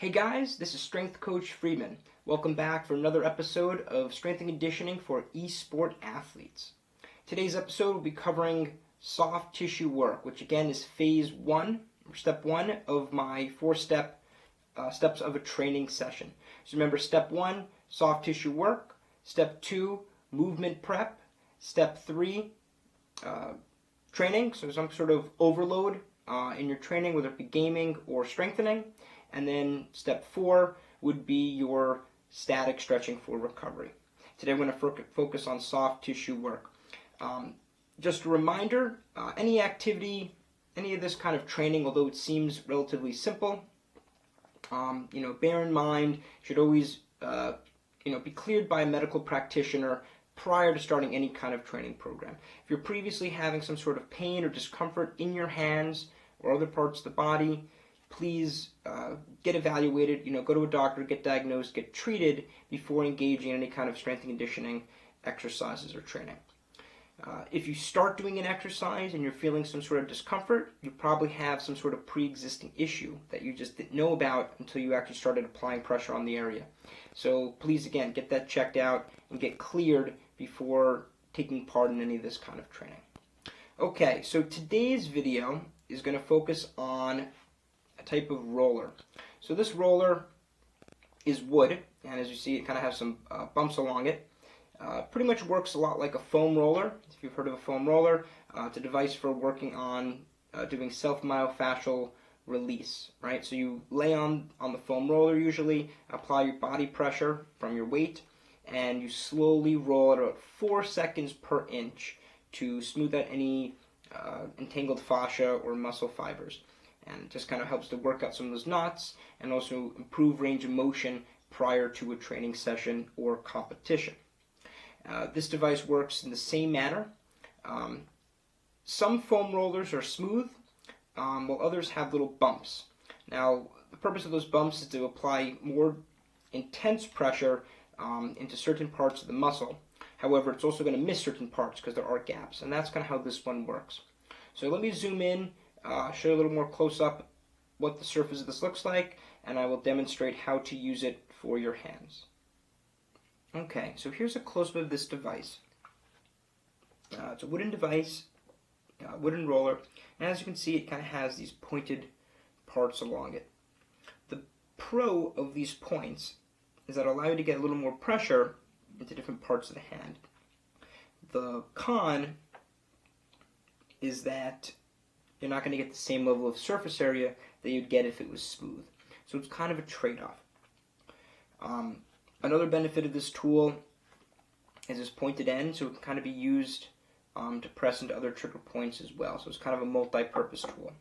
Hey guys, this is Strength Coach Friedman. Welcome back for another episode of Strength and Conditioning for eSport athletes. Today's episode will be covering soft tissue work, which again is phase one, or step one of my four-step steps of a training session. So remember, step one, soft tissue work. Step two, movement prep. Step three, training, so some sort of overload in your training, whether it be gaming or strengthening. And then step four would be your static stretching for recovery. Today we're going to focus on soft tissue work. Just a reminder, any activity, any of this kind of training, although it seems relatively simple, bear in mind, should always be cleared by a medical practitioner prior to starting any kind of training program. If you're previously having some sort of pain or discomfort in your hands or other parts of the body, please get evaluated, go to a doctor, get diagnosed, get treated before engaging in any kind of strength and conditioning exercises or training. If you start doing an exercise and you're feeling some sort of discomfort, you probably have some sort of pre-existing issue that you just didn't know about until you actually started applying pressure on the area. So please, again, get that checked out and get cleared before taking part in any of this kind of training. Okay, so today's video is going to focus on a type of roller. So this roller is wood, and as you see, it kind of has some bumps along it. Pretty much works a lot like a foam roller. If you've heard of a foam roller, it's a device for working on doing self-myofascial release, right? So you lay on the foam roller usually, apply your body pressure from your weight, and you slowly roll at about 4 seconds per inch to smooth out any entangled fascia or muscle fibers. And it just kind of helps to work out some of those knots and also improve range of motion prior to a training session or competition. This device works in the same manner. Some foam rollers are smooth, while others have little bumps. Now, the purpose of those bumps is to apply more intense pressure into certain parts of the muscle. However, it's also going to miss certain parts because there are gaps, and that's kind of how this one works. So let me zoom in, show you a little more close-up what the surface of this looks like, and I will demonstrate how to use it for your hands. Okay, so here's a close-up of this device. It's a wooden device, wooden roller, and as you can see, it kind of has these pointed parts along it. The pro of these points is that allow you to get a little more pressure into different parts of the hand. The con is that you're not going to get the same level of surface area that you'd get if it was smooth. So it's kind of a trade-off. Another benefit of this tool is this pointed end, so it can kind of be used to press into other trigger points as well. So it's kind of a multi-purpose tool.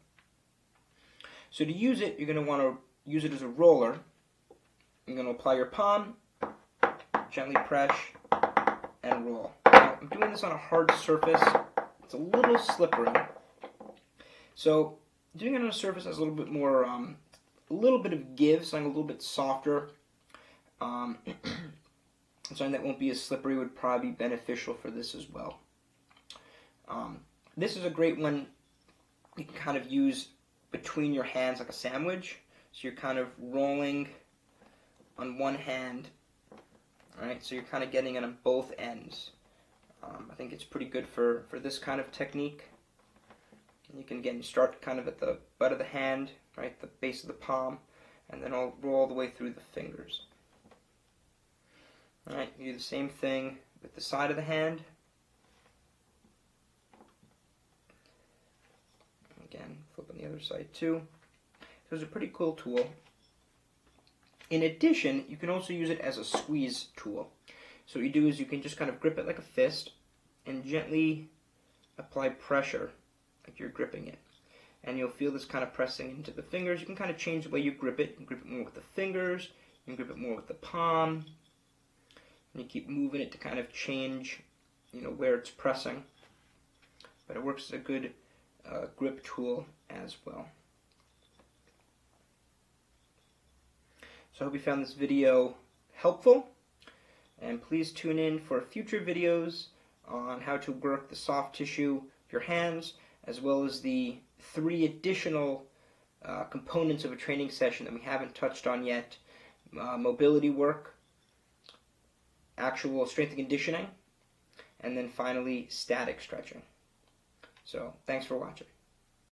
So to use it, you're going to want to use it as a roller. You're going to apply your palm, gently press, and roll. Now, I'm doing this on a hard surface. It's a little slippery. So doing it on a surface has a little bit more, a little bit of give, something a little bit softer. Something that won't be as slippery would probably be beneficial for this as well. This is a great one you can kind of use between your hands like a sandwich. So you're kind of rolling on one hand, right? So you're kind of getting it on both ends. I think it's pretty good for this kind of technique. You can again start kind of at the butt of the hand, right, the base of the palm, and then I'll roll all the way through the fingers. Alright, you do the same thing with the side of the hand. Again, flip on the other side too. So it's a pretty cool tool. In addition, you can also use it as a squeeze tool. So what you do is you can just kind of grip it like a fist and gently apply pressure like you're gripping it. And you'll feel this kind of pressing into the fingers. You can kind of change the way you grip it. You can grip it more with the fingers. You can grip it more with the palm. And you keep moving it to kind of change, where it's pressing. But it works as a good grip tool as well. So I hope you found this video helpful. And please tune in for future videos on how to work the soft tissue of your hands, as well as the 3 additional components of a training session that we haven't touched on yet: mobility work, actual strength and conditioning, and then finally static stretching. So thanks for watching.